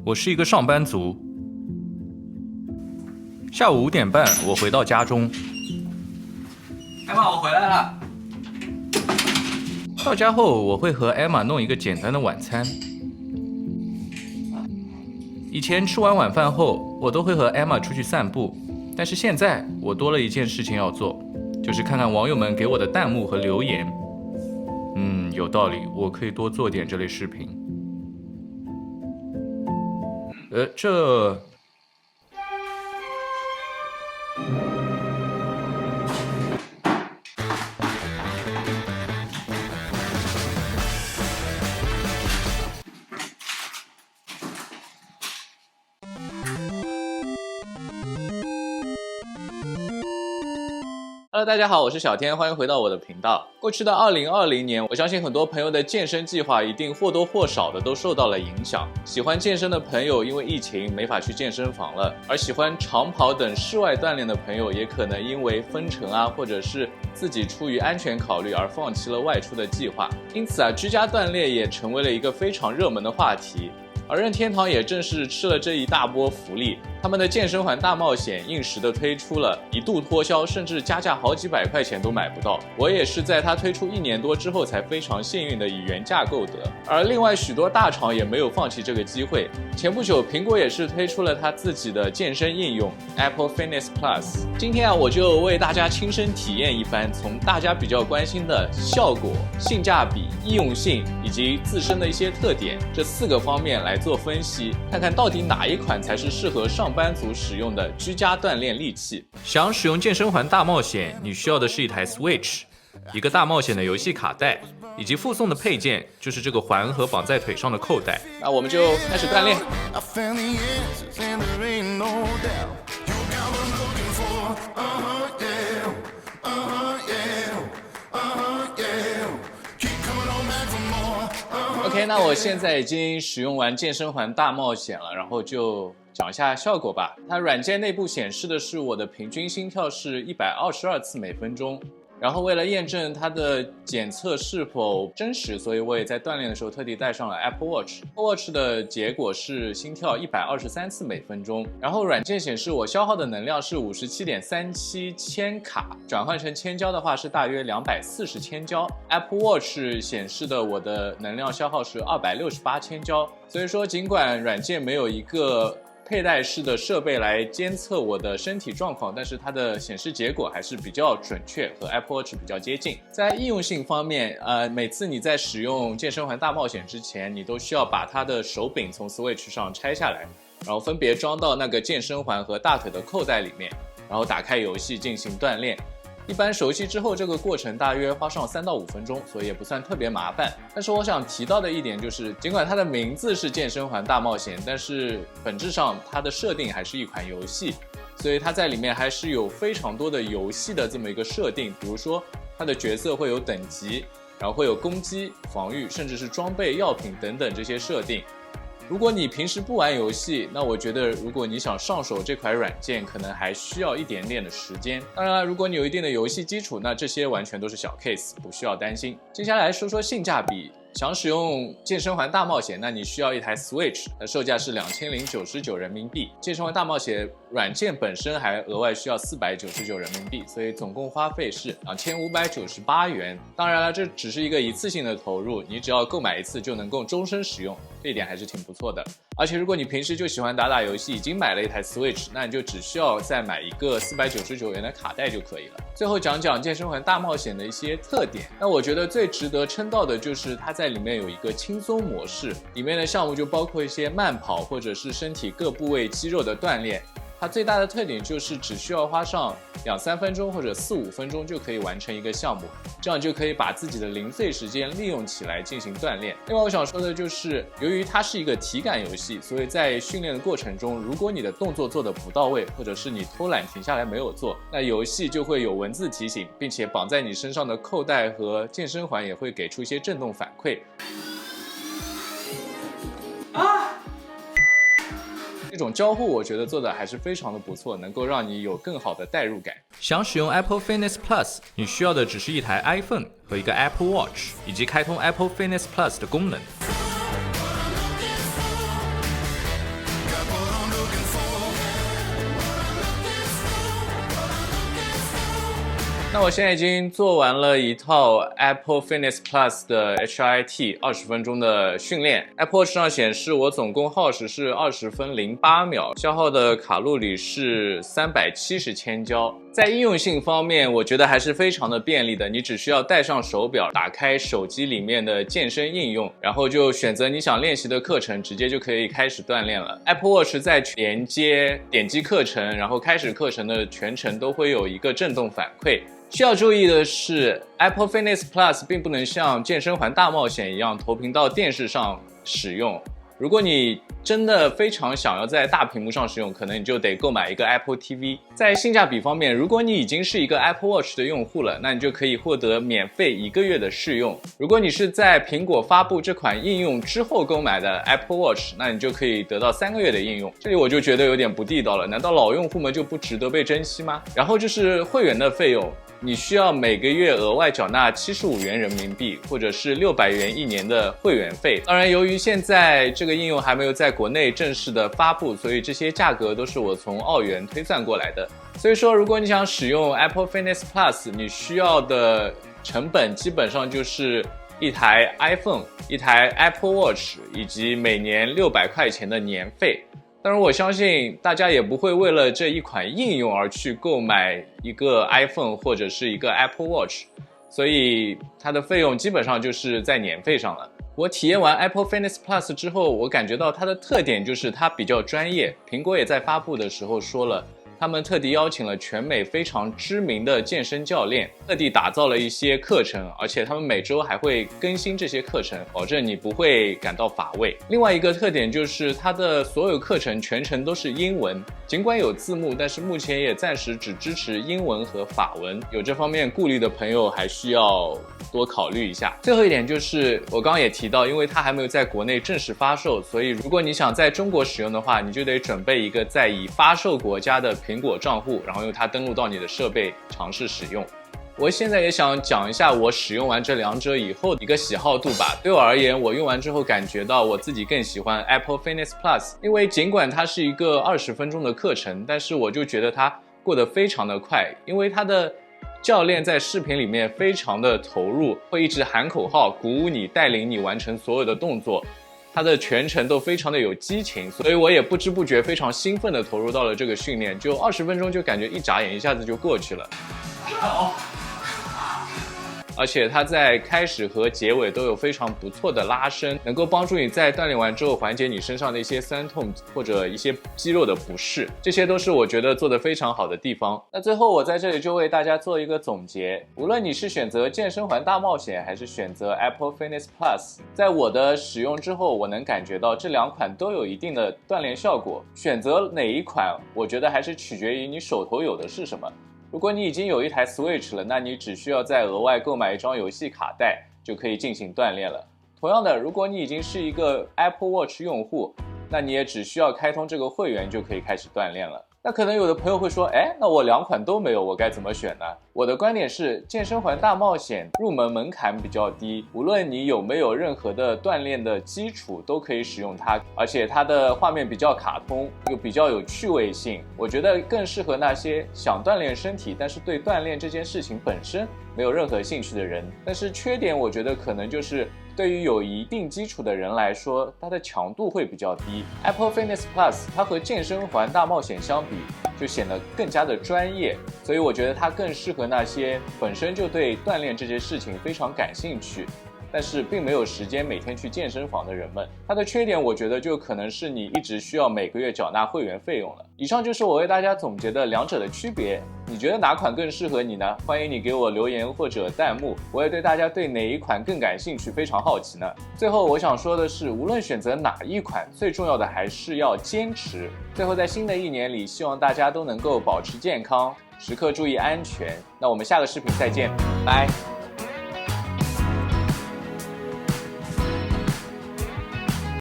我是一个上班族。下午5点半，我回到家中。艾玛，我回来了。到家后，我会和艾玛弄一个简单的晚餐。以前吃完晚饭后，我都会和艾玛出去散步，但是现在我多了一件事情要做，就是看看网友们给我的弹幕和留言。有道理，我可以多做点这类视频。这Hello， 大家好，我是小天，欢迎回到我的频道。过去的2020年，我相信很多朋友的健身计划一定或多或少的都受到了影响。喜欢健身的朋友因为疫情没法去健身房了，而喜欢长跑等室外锻炼的朋友也可能因为封城或者是自己出于安全考虑而放弃了外出的计划。因此居家锻炼也成为了一个非常热门的话题。而任天堂也正是吃了这一大波福利，他们的健身环大冒险应时的推出了，一度脱销，甚至加价好几百块钱都买不到。我也是在它推出1年多之后才非常幸运的以原价购得。而另外许多大厂也没有放弃这个机会。前不久，苹果也是推出了它自己的健身应用 Apple Fitness Plus。今天我就为大家亲身体验一番，从大家比较关心的效果、性价比、易用性以及自身的一些特点这4个方面来做分析，看看到底哪一款才是适合上班族使用的居家锻炼利器。想使用健身环大冒险，你需要的是一台 Switch， 一个大冒险的游戏卡带，以及附送的配件，就是这个环和绑在腿上的扣带。那我们就开始锻炼。OK， 那我现在已经使用完健身环大冒险了，然后就讲一下效果吧。它软件内部显示的是我的平均心跳是122次每分钟。然后为了验证它的检测是否真实，所以我也在锻炼的时候特地带上了 Apple Watch。Apple Watch 的结果是心跳123次每分钟。然后软件显示我消耗的能量是57.37千卡，转换成千焦的话是大约240千焦。Apple Watch 显示的我的能量消耗是268千焦。所以说，尽管软件没有一个佩戴式的设备来监测我的身体状况，但是它的显示结果还是比较准确，和 Apple Watch 比较接近。在易用性方面，每次你在使用健身环大冒险之前，你都需要把它的手柄从 Switch 上拆下来，然后分别装到那个健身环和大腿的扣带里面，然后打开游戏进行锻炼。一般熟悉之后，这个过程大约花上3到5分钟，所以也不算特别麻烦。但是我想提到的一点就是，尽管它的名字是健身环大冒险，但是本质上它的设定还是一款游戏，所以它在里面还是有非常多的游戏的这么一个设定。比如说，它的角色会有等级，然后会有攻击、防御，甚至是装备、药品等等这些设定。如果你平时不玩游戏，那我觉得如果你想上手这款软件，可能还需要一点点的时间。当然了，如果你有一定的游戏基础，那这些完全都是小 case， 不需要担心。接下来说说性价比。想使用健身环大冒险，那你需要一台 Switch， 售价是2099人民币。健身环大冒险软件本身还额外需要499人民币，所以总共花费是2598元。当然了，这只是一个一次性的投入，你只要购买一次就能够终身使用，这一点还是挺不错的。而且如果你平时就喜欢打打游戏，已经买了一台 Switch， 那你就只需要再买一个499元的卡带就可以了。最后讲讲健身环大冒险的一些特点。那我觉得最值得称道的就是它在里面有一个轻松模式，里面的项目就包括一些慢跑或者是身体各部位肌肉的锻炼。它最大的特点就是只需要花上2-3分钟或者4-5分钟就可以完成一个项目，这样就可以把自己的零碎时间利用起来进行锻炼。另外我想说的就是，由于它是一个体感游戏，所以在训练的过程中，如果你的动作做得不到位，或者是你偷懒停下来没有做，那游戏就会有文字提醒，并且绑在你身上的扣带和健身环也会给出一些震动反馈。这种交互我觉得做的还是非常的不错，能够让你有更好的代入感。想使用 Apple Fitness Plus， 你需要的只是一台 iPhone 和一个 Apple Watch， 以及开通 Apple Fitness Plus 的功能。那我现在已经做完了一套 Apple Fitness Plus 的 HIIT 20分钟的训练。Apple Watch 上显示我总共耗时是20分08秒，消耗的卡路里是370千焦。在应用性方面，我觉得还是非常的便利的。你只需要带上手表，打开手机里面的健身应用，然后就选择你想练习的课程，直接就可以开始锻炼了。Apple Watch 在连接、点击课程，然后开始课程的全程都会有一个震动反馈。需要注意的是 ，Apple Fitness Plus 并不能像健身环大冒险一样投屏到电视上使用。如果你真的非常想要在大屏幕上使用，可能你就得购买一个 Apple TV。在性价比方面，如果你已经是一个 Apple Watch 的用户了，那你就可以获得免费1个月的试用。如果你是在苹果发布这款应用之后购买的 Apple Watch， 那你就可以得到3个月的应用。这里我就觉得有点不地道了，难道老用户们就不值得被珍惜吗？然后就是会员的费用。你需要每个月额外缴纳75元人民币，或者是600元1年的会员费。当然，由于现在这个应用还没有在国内正式的发布，所以这些价格都是我从澳元推算过来的。所以说，如果你想使用 Apple Fitness Plus， 你需要的成本基本上就是一台 iPhone、一台 Apple Watch 以及每年600块钱的年费。当然，我相信大家也不会为了这一款应用而去购买一个 iPhone 或者是一个 Apple Watch， 所以它的费用基本上就是在年费上了。我体验完 Apple Fitness Plus 之后，我感觉到它的特点就是它比较专业。苹果也在发布的时候说了，他们特地邀请了全美非常知名的健身教练，特地打造了一些课程，而且他们每周还会更新这些课程，保证你不会感到乏味。另外一个特点就是它的所有课程全程都是英文，尽管有字幕，但是目前也暂时只支持英文和法文，有这方面顾虑的朋友还需要多考虑一下。最后一点就是我刚刚也提到，因为它还没有在国内正式发售，所以如果你想在中国使用的话，你就得准备一个在已发售国家的苹果账户，然后用它登录到你的设备尝试使用。我现在也想讲一下我使用完这两者以后的一个喜好度吧。对我而言，我用完之后感觉到我自己更喜欢 Apple Fitness Plus， 因为尽管它是一个20分钟的课程，但是我就觉得它过得非常的快，因为它的教练在视频里面非常的投入，会一直喊口号，鼓舞你，带领你完成所有的动作。他的全程都非常的有激情，所以我也不知不觉非常兴奋的投入到了这个训练，就20分钟就感觉一眨眼一下子就过去了。而且它在开始和结尾都有非常不错的拉伸，能够帮助你在锻炼完之后缓解你身上的一些酸痛或者一些肌肉的不适，这些都是我觉得做得非常好的地方。那最后我在这里就为大家做一个总结，无论你是选择健身环大冒险还是选择 Apple Fitness Plus， 在我的使用之后，我能感觉到这两款都有一定的锻炼效果。选择哪一款，我觉得还是取决于你手头有的是什么。如果你已经有一台 Switch 了，那你只需要再额外购买一张游戏卡带就可以进行锻炼了。同样的，如果你已经是一个 Apple Watch 用户，那你也只需要开通这个会员就可以开始锻炼了。那可能有的朋友会说，那我两款都没有，我该怎么选呢？我的观点是，健身环大冒险入门门槛比较低，无论你有没有任何的锻炼的基础，都可以使用它，而且它的画面比较卡通，又比较有趣味性，我觉得更适合那些想锻炼身体，但是对锻炼这件事情本身没有任何兴趣的人。但是缺点我觉得可能就是对于有一定基础的人来说，它的强度会比较低。Apple Fitness Plus 它和健身环大冒险相比，就显得更加的专业，所以我觉得它更适合那些本身就对锻炼这件事情非常感兴趣，但是并没有时间每天去健身房的人们。它的缺点我觉得就可能是你一直需要每个月缴纳会员费用了。以上就是我为大家总结的两者的区别，你觉得哪款更适合你呢？欢迎你给我留言或者弹幕，我也对大家对哪一款更感兴趣非常好奇呢。最后我想说的是，无论选择哪一款，最重要的还是要坚持。最后在新的一年里，希望大家都能够保持健康，时刻注意安全。那我们下个视频再见，拜。